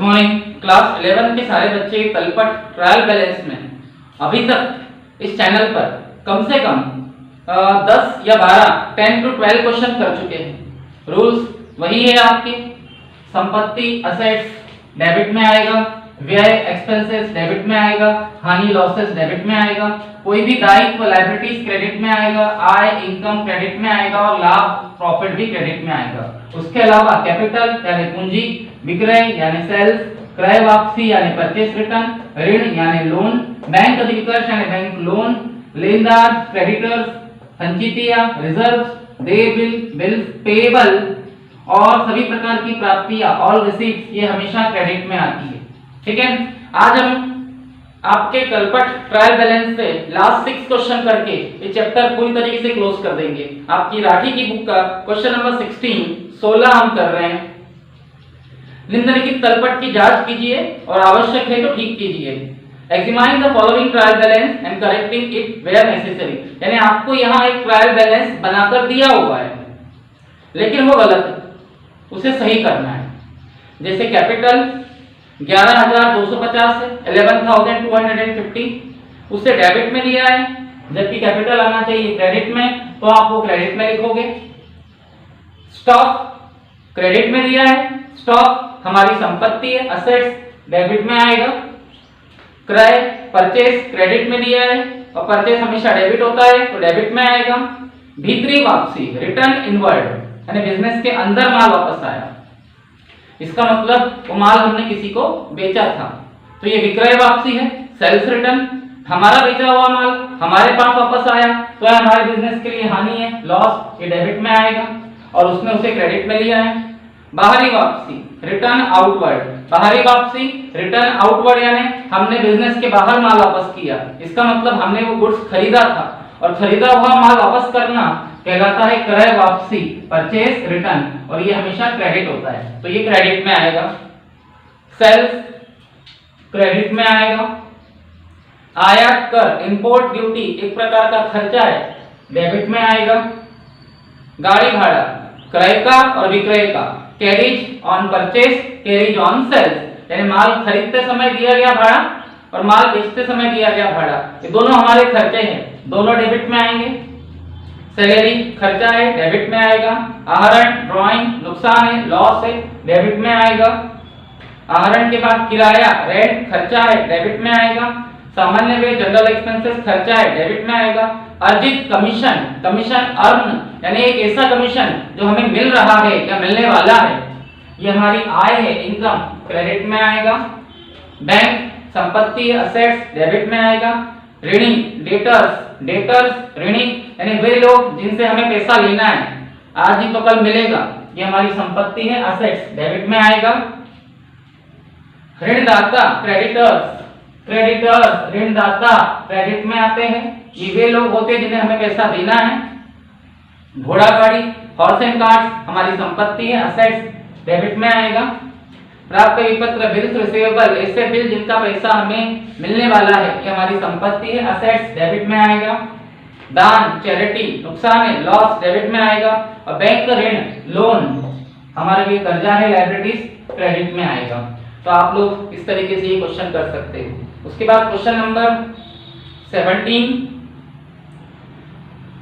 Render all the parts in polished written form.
Morning. Class 11 के सारे बच्चे तलपट ट्रायल बैलेंस में अभी तक इस चैनल पर कम से कम 10 या 12 10 to 12 क्वेश्चन कर चुके हैं। रूल्स वही है आपके, संपत्ति असेट्स डेबिट में आएगा, व्यय एक्सपेंसेस डेबिट में आएगा, हानि लॉसेस डेबिट में आएगा, कोई भी दायित्व लायबिलिटीज क्रेडिट में आएगा, आय इनकम क्रेडिट में आएगा और लाभ प्रॉफिट भी क्रेडिट में आएगा। उसके अलावा कैपिटल यानी पूंजी, विक्रय यानी सेल्स, क्रय वापसी यानी परचेस रिटर्न, ऋण यानी लोन, बैंक अधिविकर्ष यानी बैंक लोन, लेनदार क्रेडिटर्स, संचितियां रिजर्व्स, देय बिल्स पेएबल और सभी प्रकार की प्राप्तियां ऑल रिसीट्स ये हमेशा क्रेडिट में आती है। ठीक है, आज हम आपके तलपट ट्रायल बैलेंस से लास्ट 6 क्वेश्चन करके ये चैप्टर पूरी तरीके से क्लोज कर देंगे। आपकी राठी की बुक का क्वेश्चन नंबर 16 हम कर रहे हैं। निम्नलिखित तलपट की जांच कीजिए और आवश्यक है तो ठीक कीजिए। Examine the following trial balance and correcting it where necessary. यानी आपको यहाँ एक ट्रायल बैलेंस बनाकर दिया हुआ है लेकिन वो गलत है, उसे सही करना है। जैसे कैपिटल 11,250 है, 11,250 उसे डेबिट में लिया है, जबकि कैपिटल आना चाहिए क्रेडिट में, तो आप वो क्रेडिट में लिखोगे। स्टॉक क्रेडिट में लिया है, स्टॉक हमारी संपत्ति है, असेट्स डेबिट में आएगा। क्रय परचेस क्रेडिट में लिया है और परचेस हमेशा डेबिट होता है तो डेबिट में आएगा। भीतरी वापसी रिटर्न इनवर्ड यानी बिजनेस के अंदर माल वापस आया, इसका मतलब वो माल हमने किसी को बेचा था, तो ये विक्रय वापसी है। सेल्स रिटर्न हमारा बेचा हुआ माल हमारे पास वापस आया तो यह हमारे बिजनेस के लिए हानि है, लॉस, ये डेबिट में आएगा और उसने उसे क्रेडिट में लिया है। बाहरी वापसी रिटर्न आउटवर्ड, बाहरी वापसी रिटर्न आउटवर्ड यानी हमने बिजनेस के बाहर माल वापस किया, इसका मतलब हमने वो गुड्स खरीदा था और खरीदा हुआ माल वापस करना कहलाता है क्रय वापसी, परचेस रिटर्न, और ये हमेशा क्रेडिट होता है तो ये क्रेडिट में आएगा। सेल्स क्रेडिट में आएगा। आयात कर इंपोर्ट ड्यूटी एक प्रकार का खर्चा है, डेबिट में आएगा। गाड़ी भाड़ा क्रय का और विक्रय का, carriage on purchase carriage on sales यानी माल खरीदते समय दिया गया भाड़ा और माल बेचते समय दिया गया भाड़ा, ये दोनों हमारे खर्चे हैं, दोनों डेबिट में आएंगे। सैलरी खर्चा है, डेबिट में आएगा। आहरण ड्राइंग नुकसान है, लॉस है, डेबिट में आएगा। आहरण के बाद किराया रेंट खर्चा है, डेबिट में आएगा। सामान्य व्यय जनरल एक्सपेंसेस खर्चा है, डेबिट में आएगा। अर्जित कमीशन कमीशन अर्न यानी एक ऐसा कमीशन जो हमें मिल रहा है या मिलने वाला है, ये हमारी आय है, इनकम, क्रेडिट में आएगा। बैंक संपत्ति असेट्स डेबिट में आएगा। ऋणी डेटर्स डेटर्स ऋणी यानी वे लोग जिनसे हमें पैसा लेना है, आज ही तो कल मिलेगा, ये हमारी संपत्ति है, असेट्स डेबिट में आएगा। ऋणदाता क्रेडिटर्स क्रेडिटर्स ऋणदाता क्रेडिट में आते हैं, ये वे लोग होते हैं जिन्हें हमें पैसा देना है। घोड़ा गाड़ी हॉर्स एंड कार्ट्स हमारी संपत्ति है, असेट्स डेबिट में आएगा। प्राप्त विपत्र बिल्स रिसीवेबल ऐसे बिल जिनका पैसा हमें मिलने वाला है, ये हमारी संपत्ति है, असेट्स डेबिट में आएगा। दान चैरिटी नुकसान है, लॉस डेबिट में आएगा। और बैंक ऋण लोन हमारे लिए कर्जा है, लायबिलिटीज क्रेडिट में आएगा। तो आप लोग इस तरीके से ये क्वेश्चन कर सकते हो। उसके बाद question number 17,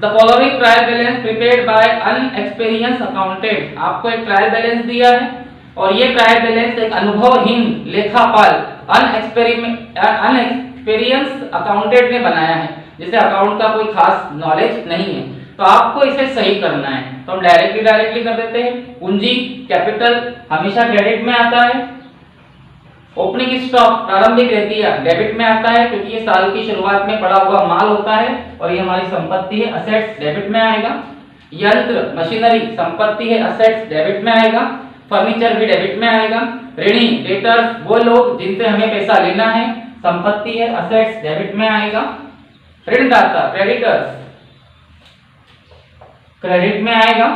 the following trial balance prepared by unexperience accountant. आपको एक ट्रायल बैलेंस दिया है और ये ट्रायल बैलेंस एक अनुभवहीन लेखापाल अनएक्सपीरियंस अकाउंटेंट ने बनाया है, जिसे अकाउंट का कोई खास नॉलेज नहीं है, तो आपको इसे सही करना है। तो हम डायरेक्टली कर देते हैं। पूंजी कैपिटल हमेशा क्रेडिट में आता है। ओपनिंग स्टॉक प्रारंभिक रहतिया डेबिट में आता है क्योंकि ये साल की शुरुआत में पड़ा हुआ माल होता है और ये हमारी संपत्ति है, असेट्स डेबिट में आएगा। यंत्र मशीनरी संपत्ति है, असेट्स डेबिट में आएगा। फर्नीचर भी डेबिट में आएगा। ऋणी डेटर्स वो लोग जिनसे हमें पैसा लेना है, संपत्ति है, असेट्स डेबिट में आएगा। ऋणदाता क्रेडिटर्स क्रेडिट में आएगा।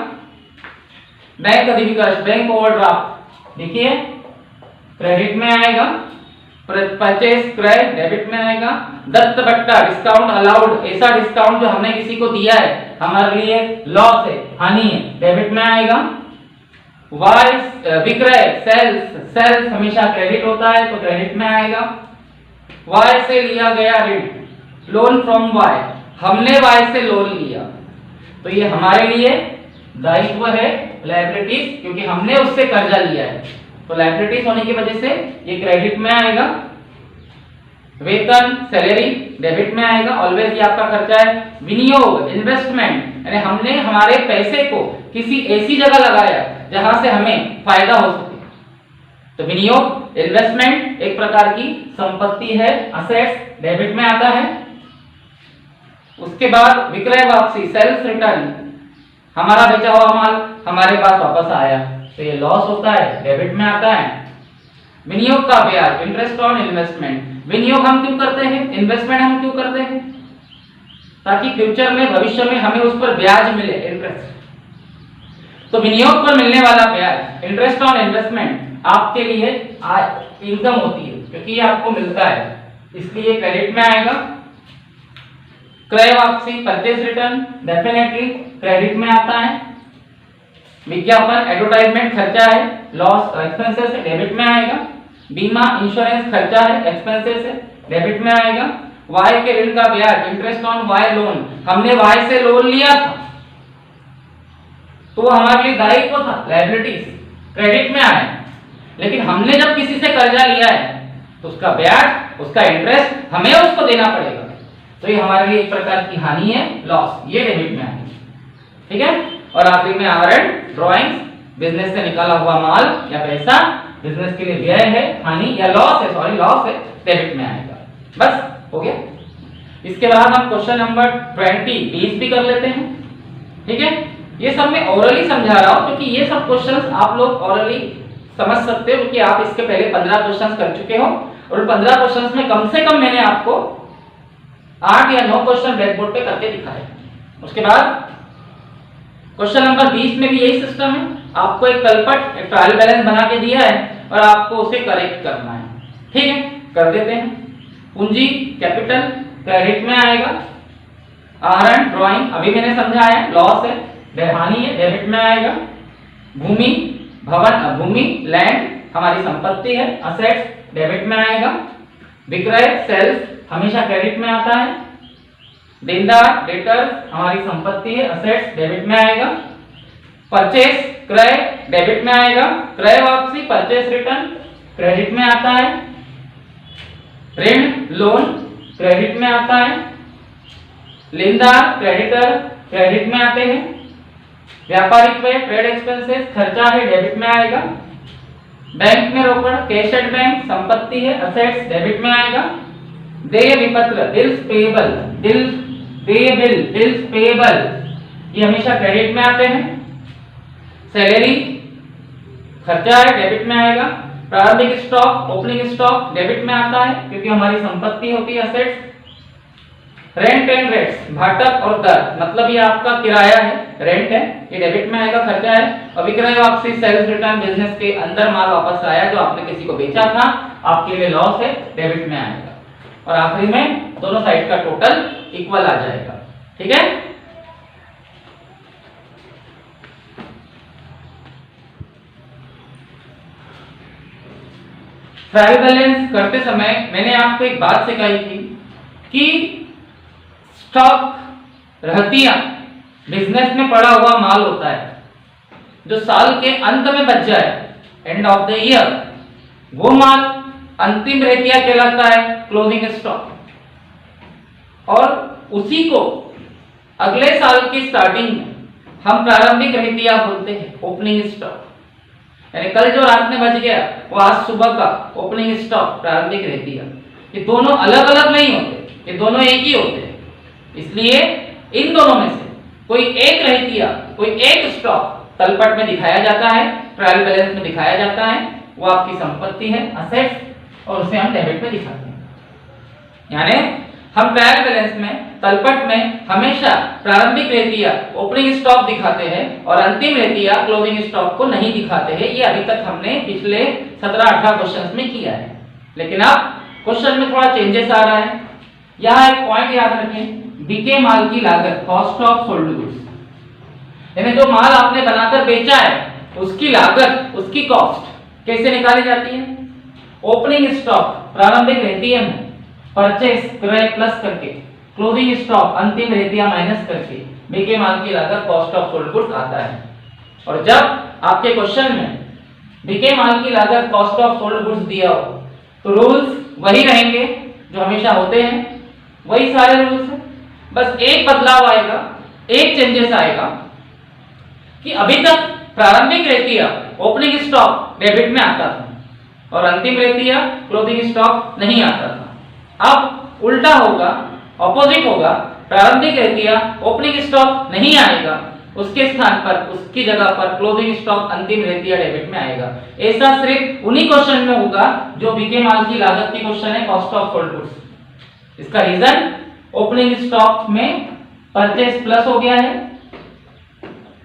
बैंक अधिविकर्ष बैंक ओवरड्राफ्ट देखिए क्रेडिट में आएगा। परचेस क्रय डेबिट में आएगा। दत्त बट्टा डिस्काउंट अलाउड ऐसा डिस्काउंट जो हमने किसी को दिया है, हमारे लिए लॉस है, हानि है, डेबिट में आएगा। वाई विक्रय सेल्स हमेशा क्रेडिट होता है तो क्रेडिट में आएगा। वाई से लिया गया ऋण, लोन फ्रॉम वाई, हमने वाई से लोन लिया तो ये हमारे लिए दायित्व है, लायबिलिटीज, क्योंकि हमने उससे कर्जा लिया है तो लायबिलिटीज होने की वजह से ये क्रेडिट में आएगा। वेतन सैलरी डेबिट में आएगा, ऑलवेज ये आपका खर्चा है। विनियोग इन्वेस्टमेंट, यानी हमने हमारे पैसे को किसी ऐसी जगह लगाया जहां से हमें फायदा हो सके, तो विनियोग इन्वेस्टमेंट एक प्रकार की संपत्ति है, असेट्स डेबिट में आता है। उसके बाद विक्रय वापसी सेल्स रिटर्न, हमारा बेचा हुआ माल हमारे पास वापस आया तो ये लॉस होता है, डेबिट में आता है। विनियोग का ब्याज इंटरेस्ट ऑन इन्वेस्टमेंट, विनियोग हम क्यों करते हैं, इन्वेस्टमेंट हम क्यों करते हैं, ताकि फ्यूचर में भविष्य में हमें उस पर ब्याज मिले, इंटरेस्ट। तो विनियोग पर मिलने वाला ब्याज इंटरेस्ट ऑन इन्वेस्टमेंट आपके लिए इनकम होती है क्योंकि ये आपको मिलता है, इसलिए क्रेडिट में आएगा। क्रय वापसी परचेज रिटर्न डेफिनेटली क्रेडिट में आता है। विज्ञापन एडवर्टाइजमेंट खर्चा है, लॉस एक्सपेंसेस है, डेबिट में आएगा। बीमा इंश्योरेंस खर्चा है, एक्सपेंसेस है, डेबिट में आएगा। वाई के ऋण का ब्याज इंटरेस्ट ऑन वाई लोन, हमने वाई से लोन लिया था तो वो हमारे लिए दायित्व था, लायबिलिटीज, क्रेडिट में आया। लेकिन हमने जब किसी से कर्जा लिया है तो उसका ब्याज, उसका इंटरेस्ट हमें उसको देना पड़ेगा, तो ये हमारे लिए एक प्रकार की हानि है, लॉस, ये डेबिट में आएगी। ठीक है। और आखिरी में आर ड्रॉइंग्स, बिजनेस से निकाला हुआ माल या पैसा बिजनेस के लिए व्यय है, हानि या लॉस है, सॉरी लॉस है, डेबिट में आएगा। बस हो गया। इसके बाद हम क्वेश्चन नंबर 20 भी कर लेते हैं। ठीक है। ये सब मैं ओरली समझा रहा हूं क्योंकि ये सब क्वेश्चंस आप लोग ओरली समझ सकते हो क्योंकि आप इसके पहले 15 क्वेश्चंस कर चुके हो और 15 क्वेश्चंस में कम से कम मैंने आपको 8 या 9 क्वेश्चन ब्लैक बोर्ड पे करके दिखाए। उसके बाद क्वेश्चन नंबर 20 में भी यही सिस्टम है, आपको एक तलपट, एक ट्रायल बैलेंस बना के दिया है और आपको उसे करेक्ट करना है। ठीक है, कर देते हैं। पूंजी कैपिटल क्रेडिट में आएगा। आहरण ड्राइंग अभी मैंने समझाया, लॉस है, हानि है, डेबिट में आएगा। भूमि भवन, भूमि लैंड हमारी संपत्ति है, असेट्स डेबिट में आएगा। विक्रय सेल्स हमेशा क्रेडिट में आता है। देनदार डेटर्स हमारी संपत्ति है, असेट्स डेबिट में आएगा। परचेस क्रय डेबिट में आएगा। क्रय वापसी परचेस रिटर्न क्रेडिट में आता है। ऋण लोन क्रेडिट में आता है। लेनदार क्रेडिटर क्रेडिट में आते हैं। व्यापारिक व्यय ट्रेड एक्सपेंसेस खर्चा है, डेबिट में आएगा। बैंक में रोकड़ कैश एट बैंक संपत्ति है, असेट्स डेबिट में आएगा। देय विपत्र बिल्स पेएबल, बिल्स पेएबल ये हमेशा क्रेडिट में आते हैं। सैलरी खर्चा है, डेबिट में आएगा। प्रारंभिक स्टॉक ओपनिंग स्टॉक डेबिट में आता है क्योंकि हमारी संपत्ति होती है, असेट्स। रेंट एंड रेट्स भाटक और दर, मतलब ये आपका किराया है, रेंट है, ये डेबिट में आएगा, खर्चा है। और विक्रय वापसी सेल्स रिटर्न, बिजनेस के अंदर माल वापस आया जो आपने किसी को बेचा था, आपके लिए लॉस है, डेबिट में आएगा। और आखिरी में दोनों साइड का टोटल इक्वल आ जाएगा। ठीक है। ट्रायल बैलेंस करते समय मैंने आपको एक बात सिखाई थी कि स्टॉक रहतिया बिजनेस में पड़ा हुआ माल होता है जो साल के अंत में बच जाए, एंड ऑफ द ईयर, वो माल अंतिम रहतिया कहलाता है, क्लोजिंग स्टॉक। और उसी को अगले साल की स्टार्टिंग में हम प्रारंभिक रहतिया बोलते हैं, ओपनिंग स्टॉक। यानी कल जो रात में बच गया वो आज सुबह का ओपनिंग स्टॉक, प्रारंभिक रहतिया। ये दोनों अलग अलग नहीं होते, ये दोनों एक ही होते हैं। इसलिए इन दोनों में से कोई एक रहतिया, कोई एक स्टॉक तलपट में दिखाया जाता है, ट्रायल बैलेंस में दिखाया जाता है, वो आपकी संपत्ति है, असेट्स, और उसे हम डेबिट में दिखाते हैं। यानी हम ट्रायल बैलेंस में, तलपट में हमेशा प्रारंभिक रहतिया, ओपनिंग स्टॉक दिखाते हैं और अंतिम रहतिया, क्लोजिंग स्टॉक को नहीं दिखाते हैं। ये अभी तक हमने पिछले 17-18 क्वेश्चंस में किया है, लेकिन अब क्वेश्चन में थोड़ा चेंजेस आ रहा है। यहाँ एक पॉइंट याद रखें, बिके माल की लागत, कॉस्ट ऑफ सोल्ड गुड्स, यानी जो माल आपने बनाकर बेचा है उसकी लागत, उसकी कॉस्ट कैसे निकाली जाती है? ओपनिंग स्टॉक प्रारंभिक रहतिया में परचेस क्रय प्लस करके, क्लोजिंग स्टॉक अंतिम रहतिया माइनस करके बिके माल की लागत कॉस्ट ऑफ सोल्ड गुड्स आता है। और जब आपके क्वेश्चन में बिके माल की लागत कॉस्ट ऑफ सोल्ड गुड्स दिया हो तो रूल्स वही रहेंगे जो हमेशा होते हैं, वही सारे रूल्स हैं। बस एक बदलाव आएगा, एक चेंजेस आएगा कि अभी तक प्रारंभिक रहतिया ओपनिंग स्टॉक डेबिट में आता था और अंतिम रहतिया क्लोजिंग स्टॉक नहीं आता था। अब उल्टा होगा, ऑपोजिट होगा, प्रारंभिक रहतिया ओपनिंग स्टॉक नहीं आएगा, उसके स्थान पर, उसकी जगह पर क्लोजिंग स्टॉक अंतिम रहतिया डेबिट में आएगा। ऐसा सिर्फ उन्हीं क्वेश्चन में होगा जो बिके माल की लागत की क्वेश्चन है कॉस्ट ऑफ सोल्ड गुड्स। इसका रीजन ओपनिंग स्टॉक में परचेस प्लस हो गया है,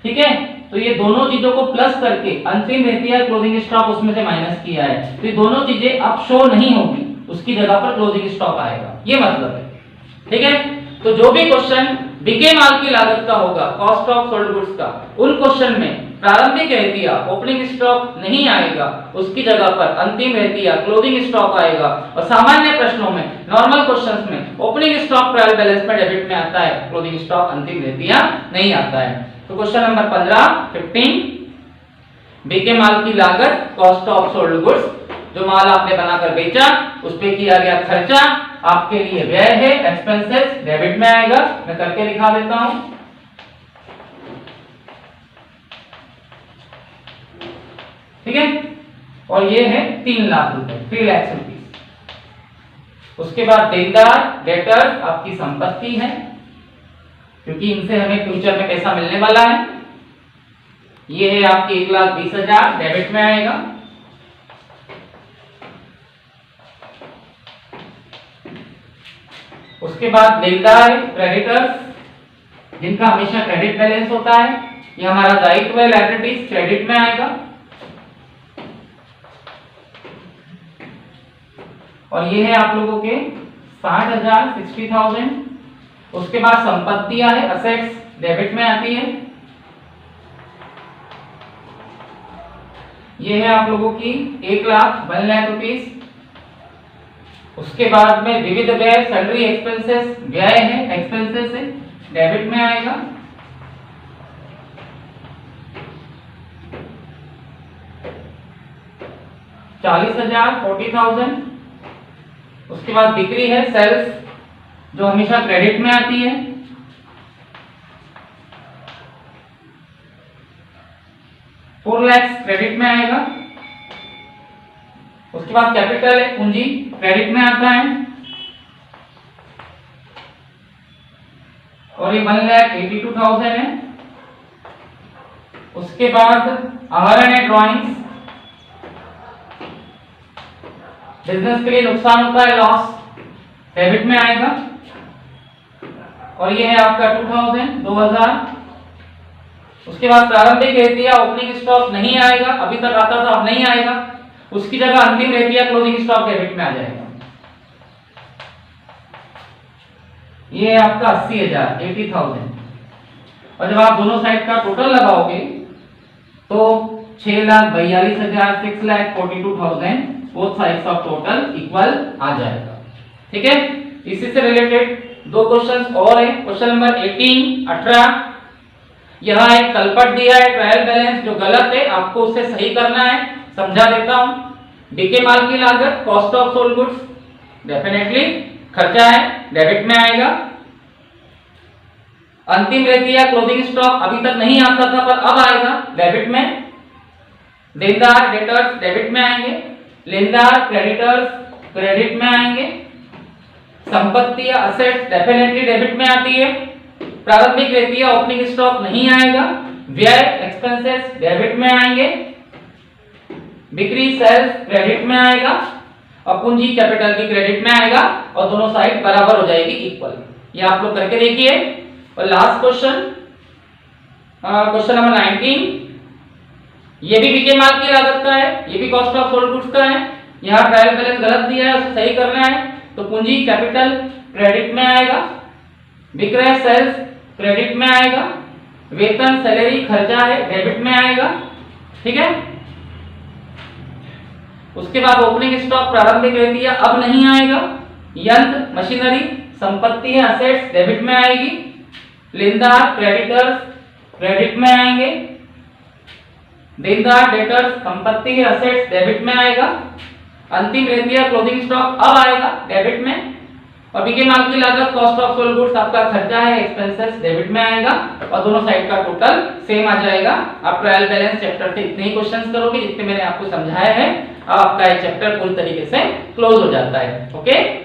ठीक है, तो ये दोनों चीजों को प्लस करके अंतिम रहतिया क्लोजिंग स्टॉक उसमें से माइनस किया है, तो ये दोनों चीजें अब शो नहीं होगी, उसकी जगह पर क्लोजिंग स्टॉक आएगा, ये मतलब है, ठीक है। तो जो भी क्वेश्चन बिके माल की लागत का होगा कॉस्ट ऑफ सोल्ड गुड्स का, उन क्वेश्चन में प्रारंभिक रहतिया ओपनिंग स्टॉक नहीं आएगा, उसकी जगह पर अंतिम रहतिया क्लोजिंग स्टॉक आएगा। और सामान्य प्रश्नों में, नॉर्मल क्वेश्चंस में ओपनिंग स्टॉक ट्रायल बैलेंस में डेबिट में आता है, क्लोजिंग स्टॉक अंतिम रहतिया नहीं आता है। तो क्वेश्चन नंबर 15 बिके माल की लागत कॉस्ट ऑफ सोल्ड गुड्स, जो माल आपने बनाकर बेचा उस पे किया गया खर्चा आपके लिए व्यय है, एक्सपेंसेस डेबिट में आएगा। मैं करके दिखा देता हूं, ठीक है, और ये है 3 लाख रुपए, 3 लाख रुपीस। उसके बाद देनदार डेटर्स आपकी संपत्ति है, क्योंकि इनसे हमें फ्यूचर में पैसा मिलने वाला है। ये है आपकी 1,20,000 डेबिट में आएगा। उसके बाद लेनदार क्रेडिटर्स, जिनका हमेशा क्रेडिट बैलेंस होता है, ये हमारा दायित्व है, लायबिलिटीज क्रेडिट में आएगा। और ये है आप लोगों के 60,000 60,000। उसके बाद संपत्तियां है, असेट्स डेबिट में आती है। ये है आप लोगों की 1 लाख रुपीस। उसके बाद में विविध व्यय, सैलरी एक्सपेंसेस व्यय है, एक्सपेंसेस है, डेबिट में आएगा। $40,000 40,000। उसके बाद बिक्री है, सेल्स, जो हमेशा क्रेडिट में आती है। $4 लाख क्रेडिट में आएगा। उसके बाद कैपिटल है, पूंजी, क्रेडिट में आता है। और ये 1,82,000 है। उसके बाद आहरण है, ड्राइंग्स, बिजनेस के लिए नुकसान होता है, लॉस, डेबिट में आएगा। और ये है आपका 2000। उसके बाद प्रारंभिक रहतिया ओपनिंग स्टॉक नहीं आएगा, अभी तक आता था अब नहीं आएगा, उसकी जगह अंतिम रहतिया क्लोजिंग स्टॉक डेबिट में आ जाएगा। ये है आपका 80,000 80,000। और जब आप दोनों साइड का टोटल लगाओगे तो 6,42,000 6,42,000 both sides of total equal आ जाएगा, ठीक है। इसी से रिलेटेड 2 क्वेश्चंस और है। क्वेश्चन नंबर 18 यहाँ एक तलपट दिया है, ट्रायल बैलेंस जो गलत है, आपको उसे सही करना है। समझा देता हूं। बिके माल की लागत cost of sold goods, definitely खर्चा है, डेबिट में आएगा। अंतिम रहतिया क्लोजिंग स्टॉक अभी तक नहीं आता था पर अब आएगा, डेबिट में। देनदार डेटर्स डेबिट में आएंगे। लेनदार क्रेडिटर्स क्रेडिट में आएंगे। संपत्तियां असेट्स डेफिनेटली डेबिट में आती है। प्रारंभिक रहतिया ओपनिंग स्टॉक नहीं आएगा। व्यय एक्सपेंसेस डेबिट में आएंगे। बिक्री सेल्स क्रेडिट में आएगा और पूंजी कैपिटल भी क्रेडिट में आएगा और दोनों साइड बराबर हो जाएगी, इक्वल। ये आप लोग करके देखिए। और लास्ट क्वेश्चन, क्वेश्चन नंबर 19, ये भी बिके माल की लागत का है, ये भी कॉस्ट ऑफ सोल्ड गुड्स का है। यहाँ ट्रायल बैलेंस गलत दिया है, उसे सही करना है। तो पूंजी कैपिटल क्रेडिट में आएगा। विक्रय सेल्स क्रेडिट में आएगा। वेतन सैलरी खर्चा है, डेबिट में आएगा। ठीक है। उसके बाद ओपनिंग स्टॉक प्रारंभिक रहती है, अब नहीं आएगा। यंत्र मशीनरी संपत्ति है, असेट्स डेबिट में आएगी। लेनदार क्रेडिटर्स क्रेडिट में आएंगे। देनदार डेटर्स संपत्ति है, असेट्स डेबिट में आएगा। अंतिम रहती है क्लोजिंग स्टॉक, अब आएगा डेबिट में। और बिके माल की लागत कॉस्ट ऑफ सोल्ड गुड्स आपका खर्चा है, एक्सपेंसेस डेबिट में आएगा और दोनों साइड का टोटल सेम आ जाएगा। आप ट्रायल बैलेंस चैप्टर से इतने ही क्वेश्चंस करोगे जितने मैंने आपको समझाया है। अब आपका ये चैप्टर पूरी तरीके से क्लोज हो जाता है। ओके।